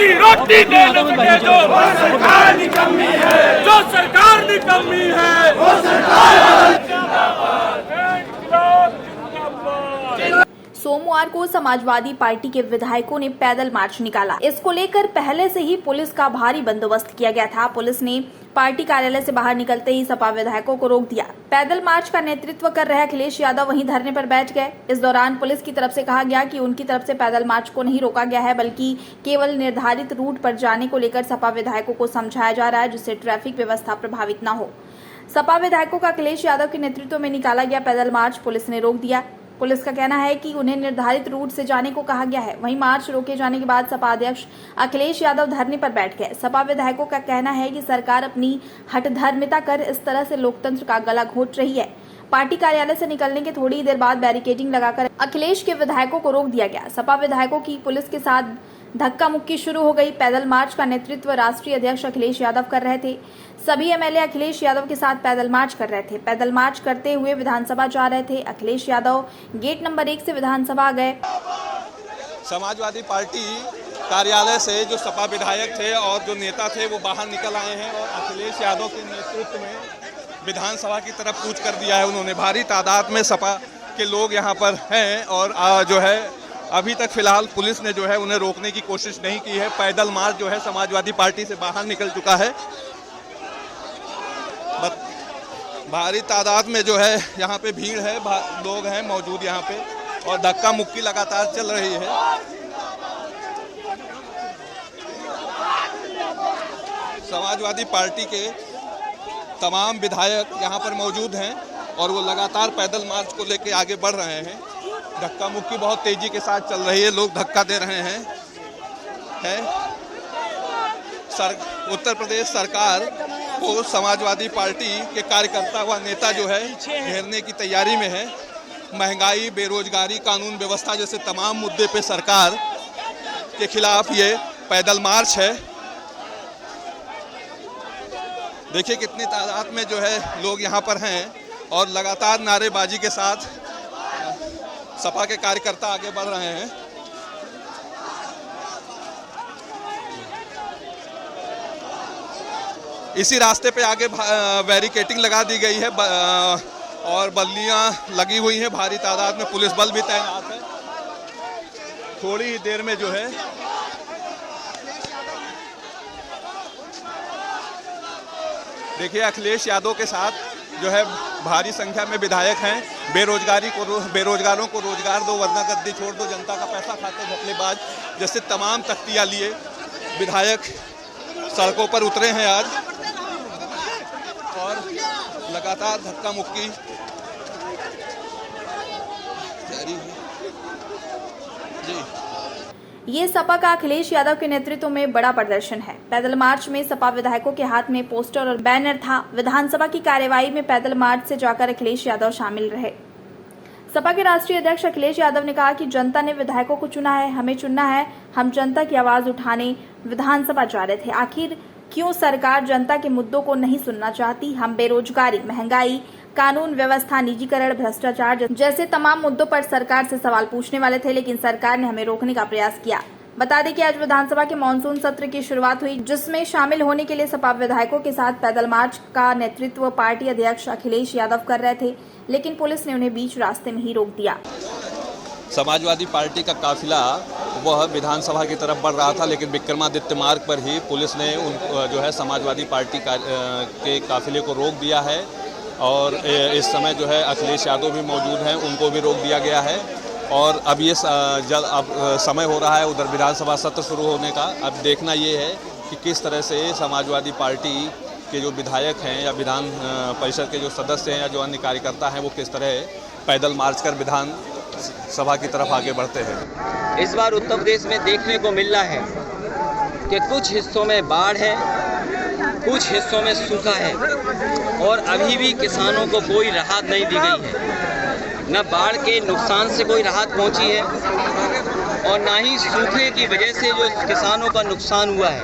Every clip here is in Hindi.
रोजी रोटी दे न सके जो सरकार निकम्मी है, जो सरकार निकम्मी है वो सरकार सोमवार को समाजवादी पार्टी के विधायकों ने पैदल मार्च निकाला। इसको लेकर पहले से ही पुलिस का भारी बंदोबस्त किया गया था। पुलिस ने पार्टी कार्यालय से बाहर निकलते ही सपा विधायकों को रोक दिया। पैदल मार्च का नेतृत्व कर रहे अखिलेश यादव वहीं धरने पर बैठ गए। इस दौरान पुलिस की तरफ से कहा गया कि उनकी तरफ से पैदल मार्च को नहीं रोका गया है, बल्कि केवल निर्धारित रूट पर जाने को लेकर सपा विधायकों को समझाया जा रहा है, जिससे ट्रैफिक व्यवस्था प्रभावित न हो। सपा विधायकों का अखिलेश यादव के नेतृत्व में निकाला गया पैदल मार्च पुलिस ने रोक दिया। पुलिस का कहना है कि उन्हें निर्धारित रूट से जाने को कहा गया है। वहीं मार्च रोके जाने के बाद सपा अध्यक्ष अखिलेश यादव धरने पर बैठ गए। सपा विधायकों का कहना है कि सरकार अपनी हठधर्मिता कर इस तरह से लोकतंत्र का गला घोंट रही है। पार्टी कार्यालय से निकलने के थोड़ी देर बाद बैरिकेडिंग लगाकर अखिलेश के विधायकों को रोक दिया गया। सपा विधायकों की पुलिस के साथ धक्का मुक्की शुरू हो गई। पैदल मार्च का नेतृत्व राष्ट्रीय अध्यक्ष अखिलेश यादव कर रहे थे। सभी एमएलए अखिलेश यादव के साथ पैदल मार्च कर रहे थे। पैदल मार्च करते हुए विधानसभा जा रहे थे। अखिलेश यादव गेट नंबर 1 से विधानसभा गए। समाजवादी पार्टी कार्यालय से जो सपा विधायक थे और जो नेता थे वो बाहर निकल आए हैं और अखिलेश यादव के नेतृत्व में विधानसभा की तरफ कूच कर दिया है। उन्होंने भारी तादाद में सपा के लोग यहाँ पर हैं और जो है अभी तक फिलहाल पुलिस ने जो है उन्हें रोकने की कोशिश नहीं की है। पैदल मार्च जो है समाजवादी पार्टी से बाहर निकल चुका है। भारी तादाद में जो है यहाँ पे भीड़ है, लोग हैं मौजूद यहाँ पे और धक्का मुक्की लगातार चल रही है। समाजवादी पार्टी के तमाम विधायक यहाँ पर मौजूद हैं और वो लगातार पैदल मार्च को लेकर आगे बढ़ रहे हैं। धक्का मुक्की बहुत तेजी के साथ चल रही है, लोग धक्का दे रहे हैं। उत्तर प्रदेश सरकार को समाजवादी पार्टी के कार्यकर्ता व नेता जो है घेरने की तैयारी में है। महंगाई, बेरोजगारी, कानून व्यवस्था जैसे तमाम मुद्दे पे सरकार के खिलाफ ये पैदल मार्च है। देखिए कितनी तादाद में जो है लोग यहाँ पर हैं और लगातार नारेबाजी के साथ सपा के कार्यकर्ता आगे बढ़ रहे हैं। इसी रास्ते पे आगे बैरिकेडिंग लगा दी गई है और बल्लियां लगी हुई हैं। भारी तादाद में पुलिस बल भी तैनात है। थोड़ी ही देर में जो है देखिए अखिलेश यादव के साथ जो है भारी संख्या में विधायक हैं। बेरोजगारों को रोजगार दो वरना गद्दी छोड़ दो, जनता का पैसा खाते घपलेबाज जैसे तमाम तख्तियां लिए विधायक सड़कों पर उतरे हैं आज और लगातार धक्का मुक्की जारी है। जी ये सपा का अखिलेश यादव के नेतृत्व में बड़ा प्रदर्शन है। पैदल मार्च में सपा विधायकों के हाथ में पोस्टर और बैनर था। विधानसभा की कार्यवाही में पैदल मार्च से जाकर अखिलेश यादव शामिल रहे। सपा के राष्ट्रीय अध्यक्ष अखिलेश यादव ने कहा कि जनता ने विधायकों को चुना है, हमें चुनना है। हम जनता की आवाज उठाने विधानसभा जा रहे थे। आखिर क्यों सरकार जनता के मुद्दों को नहीं सुनना चाहती? हम बेरोजगारी, महंगाई, कानून व्यवस्था, निजीकरण, भ्रष्टाचार जैसे तमाम मुद्दों पर सरकार से सवाल पूछने वाले थे, लेकिन सरकार ने हमें रोकने का प्रयास किया। बता दें कि आज विधानसभा के मानसून सत्र की शुरुआत हुई, जिसमें शामिल होने के लिए सपा विधायकों के साथ पैदल मार्च का नेतृत्व पार्टी अध्यक्ष अखिलेश यादव कर रहे थे, लेकिन पुलिस ने उन्हें बीच रास्ते में ही रोक दिया। समाजवादी पार्टी का काफिला वह विधानसभा की तरफ बढ़ रहा था, लेकिन विक्रमादित्य मार्ग पर ही पुलिस ने जो है समाजवादी पार्टी के काफिले को रोक दिया है और इस समय जो है अखिलेश यादव भी मौजूद हैं, उनको भी रोक दिया गया है। और अब ये अब समय हो रहा है उधर विधानसभा सत्र शुरू होने का। अब देखना ये है कि किस तरह से समाजवादी पार्टी के जो विधायक हैं या विधान परिषद के जो सदस्य हैं या जो अन्य कार्यकर्ता हैं वो किस तरह पैदल मार्च कर विधान सभा की तरफ आगे बढ़ते हैं। इस बार उत्तर प्रदेश में देखने को मिल रहा है कि कुछ हिस्सों में बाढ़ है, कुछ हिस्सों में सूखा है और अभी भी किसानों को कोई राहत नहीं दी गई है। न बाढ़ के नुकसान से कोई राहत पहुंची है और ना ही सूखे की वजह से जो किसानों का नुकसान हुआ है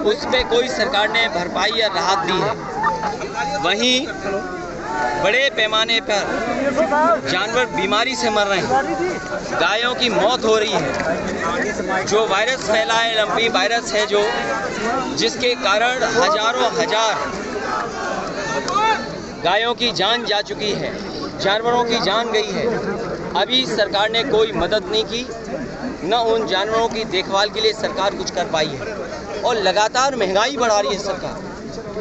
उस पर कोई सरकार ने भरपाई या राहत दी है। वहीं बड़े पैमाने पर जानवर बीमारी से मर रहे हैं, गायों की मौत हो रही है। जो वायरस फैला है, लंपी वायरस है जो, जिसके कारण हजारों हजार गायों की जान जा चुकी है, जानवरों की जान गई है। अभी सरकार ने कोई मदद नहीं की, न उन जानवरों की देखभाल के लिए सरकार कुछ कर पाई है। और लगातार महंगाई बढ़ा रही है सरकार,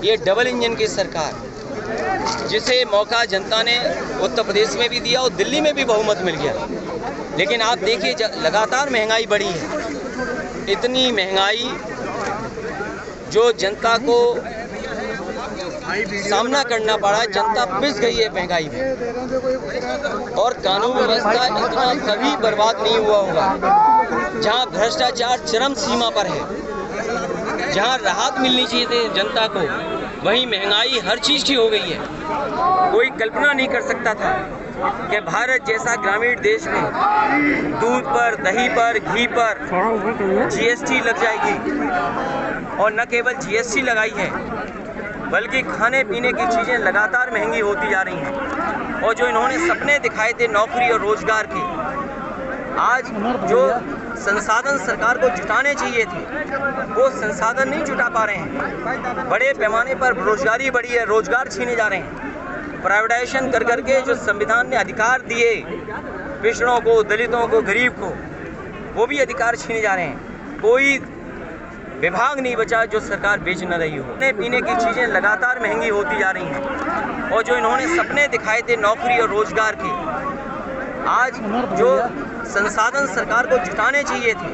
ये डबल इंजन की सरकार, जिसे मौका जनता ने उत्तर प्रदेश में भी दिया और दिल्ली में भी बहुमत मिल गया। लेकिन आप देखिए लगातार महंगाई बढ़ी है, इतनी महंगाई जो जनता को सामना करना पड़ा, जनता पिस गई है महंगाई में। और कानून व्यवस्था इतना कभी बर्बाद नहीं हुआ होगा। जहां भ्रष्टाचार चरम सीमा पर है, जहां राहत मिलनी चाहिए थी जनता को, वहीं महंगाई हर चीज़ की हो गई है। कोई कल्पना नहीं कर सकता था कि भारत जैसा ग्रामीण देश में दूध पर, दही पर, घी पर जीएसटी लग जाएगी। और न केवल जीएसटी लगाई है, बल्कि खाने पीने की चीज़ें लगातार महंगी होती जा रही हैं। और जो इन्होंने सपने दिखाए थे नौकरी और रोजगार के, आज जो संसाधन सरकार को जुटाने चाहिए थे, वो संसाधन नहीं जुटा पा रहे हैं। बड़े पैमाने पर बेरोजगारी बढ़ी है, रोजगार छीने जा रहे हैं। प्राइवेटाइजेशन कर करके जो संविधान ने अधिकार दिए पिछड़ों को, दलितों को, गरीब को, वो भी अधिकार छीने जा रहे हैं। कोई विभाग नहीं बचा जो सरकार बेच न रही हो। खाने पीने की चीज़ें लगातार महंगी होती जा रही हैं। और जो इन्होंने सपने दिखाए थे नौकरी और रोजगार के, आज जो संसाधन सरकार को जुटाने चाहिए थे,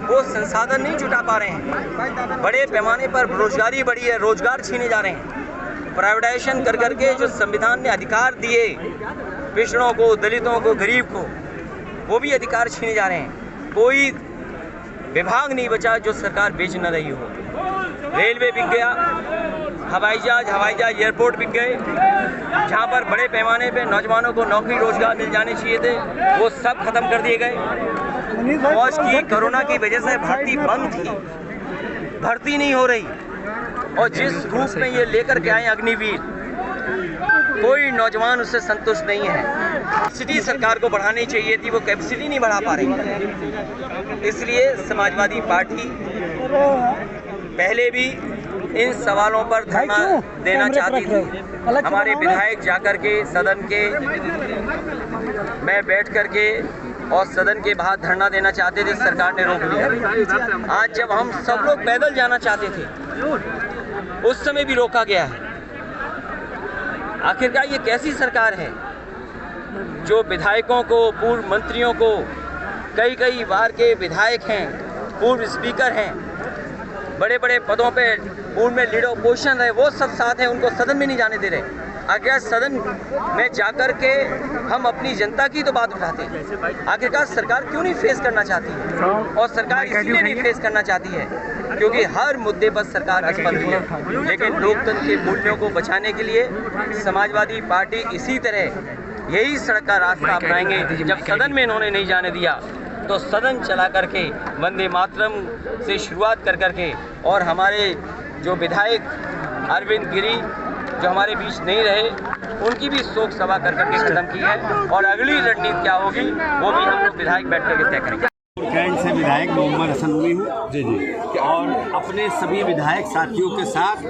वो संसाधन नहीं जुटा पा रहे हैं। बड़े पैमाने पर बेरोजगारी बढ़ी है, रोजगार छीने जा रहे हैं। प्राइवेटाइजेशन कर करके जो संविधान ने अधिकार दिए पिछड़ों को, दलितों को, गरीब को, वो भी अधिकार छीने जा रहे हैं। कोई विभाग नहीं बचा जो सरकार बेच न रही हो। रेलवे बिक गया, हवाई जहाज एयरपोर्ट बिक गए। जहां पर बड़े पैमाने पे नौजवानों को नौकरी रोजगार मिल जाने चाहिए थे, वो सब खत्म कर दिए गए। फौज की कोरोना की वजह से भर्ती बंद थी, भर्ती नहीं हो रही। और जिस रूप में ये लेकर के आए अग्निवीर, कोई नौजवान उससे संतुष्ट नहीं है। कैपेसिटी सरकार को बढ़ानी चाहिए थी, वो कैपेसिटी नहीं बढ़ा पा रही। इसलिए समाजवादी पार्टी पहले भी इन सवालों पर धरना देना चाहती थी। हमारे विधायक जाकर के सदन के में बैठ करके और सदन के बाहर धरना देना चाहते थे, सरकार ने रोक लिया। आज जब हम सब लोग पैदल जाना चाहते थे, उस समय भी रोका गया है। आखिरकार ये कैसी सरकार है जो विधायकों को, पूर्व मंत्रियों को, कई बार के विधायक हैं, पूर्व स्पीकर हैं, बड़े बड़े पदों पे पूर्व में लीडर ऑपोजिशन रहे, वो सब साथ हैं, उनको सदन में नहीं जाने दे रहे। आखिर सदन में जाकर के हम अपनी जनता की तो बात उठाते हैं। आखिरकार सरकार क्यों नहीं फेस करना चाहती है? और सरकार इसलिए नहीं फेस करना चाहती है क्योंकि हर मुद्दे पर सरकार असफल हुई है। लेकिन लोकतंत्र के मूल्यों को बचाने के लिए समाजवादी पार्टी इसी तरह यही सड़क का रास्ता अपनाएंगे। जब सदन में इन्होंने नहीं जाने दिया तो सदन चला करके वंदे मातरम से शुरुआत कर करके, और हमारे जो विधायक अरविंद गिरी जो हमारे बीच नहीं रहे, उनकी भी शोक सभा कर करके खत्म की है। और अगली रणनीति क्या होगी वो भी हम लोग विधायक बैठ करके तय करेंगे। कैंट से विधायक मोहम्मद हसन हुई हूँ जी और अपने सभी विधायक साथियों के साथ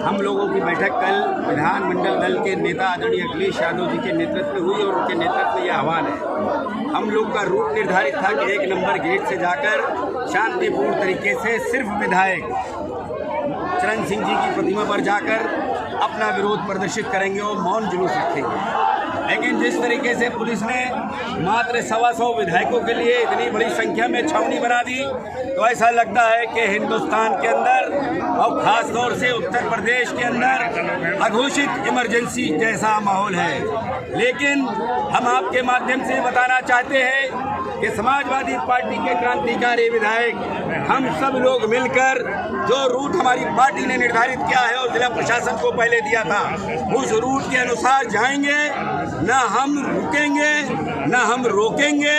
हम लोगों की बैठक कल विधानमंडल दल के नेता आदरणीय अखिलेश यादव जी के नेतृत्व में हुई। और उनके नेतृत्व में यह आह्वान है, हम लोग का रूट निर्धारित था कि 1 नंबर गेट से जाकर शांतिपूर्ण तरीके से सिर्फ विधायक चरण सिंह जी की प्रतिमा पर जाकर अपना विरोध प्रदर्शित करेंगे और मौन जुलूस रखेंगे। लेकिन जिस तरीके से पुलिस ने मात्र 125 विधायकों के लिए इतनी बड़ी संख्या में छावनी बना दी, तो ऐसा लगता है कि हिंदुस्तान के अंदर और खास तौर से उत्तर प्रदेश के अंदर अघोषित इमरजेंसी जैसा माहौल है। लेकिन हम आपके माध्यम से बताना चाहते हैं कि समाजवादी पार्टी के क्रांतिकारी विधायक हम सब लोग मिलकर जो रूट हमारी पार्टी ने निर्धारित किया है और जिला प्रशासन को पहले दिया था, उस रूट के अनुसार जाएंगे। न हम रुकेंगे, न हम रोकेंगे,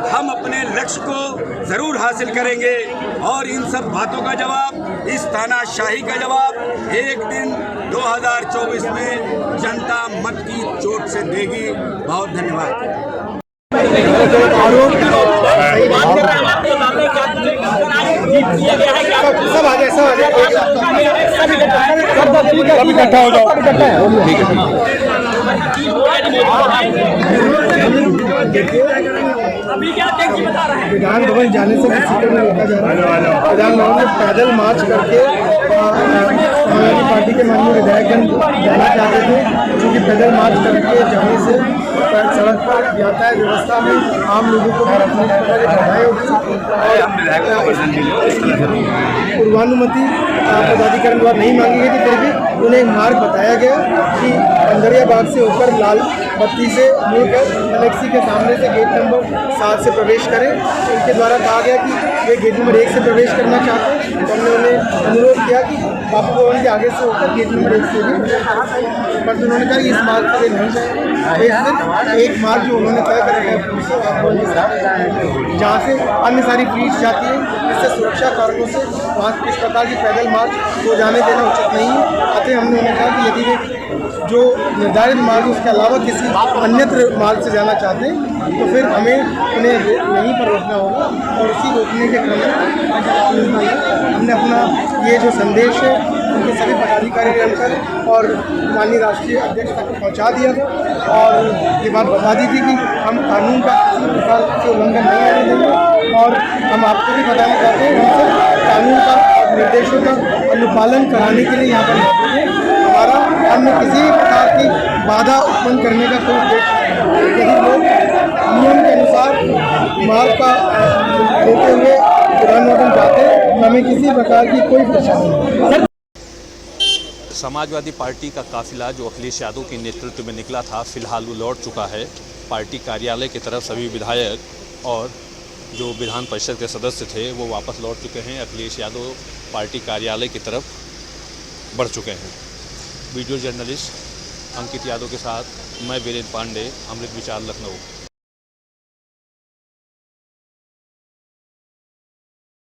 हम अपने लक्ष्य को जरूर हासिल करेंगे। और इन सब बातों का जवाब, इस तानाशाही का जवाब एक दिन 2024 में जनता मत की चोट से देगी। बहुत धन्यवाद। सब आ जाए, सब इकट्ठा हो जाओ। ठीक है। अभी क्या देखिए बता रहे हैं। विधान भवन जाने से किसी को नहीं रोका जा रहा है। विधान भवन में पैदल मार्च करके समाजवादी पार्टी के माननीय विधायकगण जाना चाहते थे, क्योंकि पैदल मार्च करके जाने से सड़क पर यातायात व्यवस्था में आम लोगों को बाधाएं होगी और पूर्वानुमति पदाधिकारी द्वारा नहीं मांगी गई थी। फिर भी उन्हें एक मार्ग बताया गया कि पंडरिया बाग से होकर लाल बत्ती से मुड़कर गैलेक्सी के सामने से गेट नंबर 7 से प्रवेश करें। उनके द्वारा कहा गया कि वे गेट नंबर 1 से प्रवेश करना चाहते हैं, तो हमने उन्हें अनुरोध किया कि बापू भवन के आगे से होकर गेट नंबर 1 से भी, पर उन्होंने कहा कि इस मार्ग से नहीं जाएंगे। सिर्फ एक मार्ग जो उन्होंने तय कर रखा है पुलिस के साथ, जहाँ से अन्य सारी फीस जाती है, इससे सुरक्षा कारणों से वहाँ इस प्रकार की पैदल मार्च हो जाने देना उचित नहीं है। अतः हमने उन्हें कहा कि यदि वे जो निर्धारित मार्ग उसके अलावा किसी अन्यत्र मार्ग से जाना चाहते हैं तो फिर हमें उन्हें यहीं पर रोकना होगा। और उसी रोकने के क्रम में हमने अपना ये जो संदेश है उनके सभी पदाधिकारी मिलकर और माननीय राष्ट्रीय अध्यक्ष तक पहुँचा दिया था और ये बात बता दी थी कि हम कानून का किसी प्रकार से उल्लंघन नहीं होने देंगे। और हम आपको भी बताना चाहते हैं हमसे कानून का और निर्देशों का अनुपालन कराने के लिए यहाँ पर मौजूद है। हमारा अन्य किसी प्रकार की बाधा उत्पन्न करने का कोई उद्देश्य नहीं है। यदि लोग नियम के अनुसार मार्ग का लेते हुए विधानभवन जाते हैं, हमें किसी प्रकार की कोई परेशानी नहीं। समाजवादी पार्टी का काफिला जो अखिलेश यादव के नेतृत्व में निकला था, फिलहाल वो लौट चुका है। पार्टी कार्यालय की तरफ सभी विधायक और जो विधान परिषद के सदस्य थे वो वापस लौट चुके हैं। अखिलेश यादव पार्टी कार्यालय की तरफ बढ़ चुके हैं। वीडियो जर्नलिस्ट अंकित यादव के साथ मैं वीरेंद्र पांडे, अमृत विचार, लखनऊ।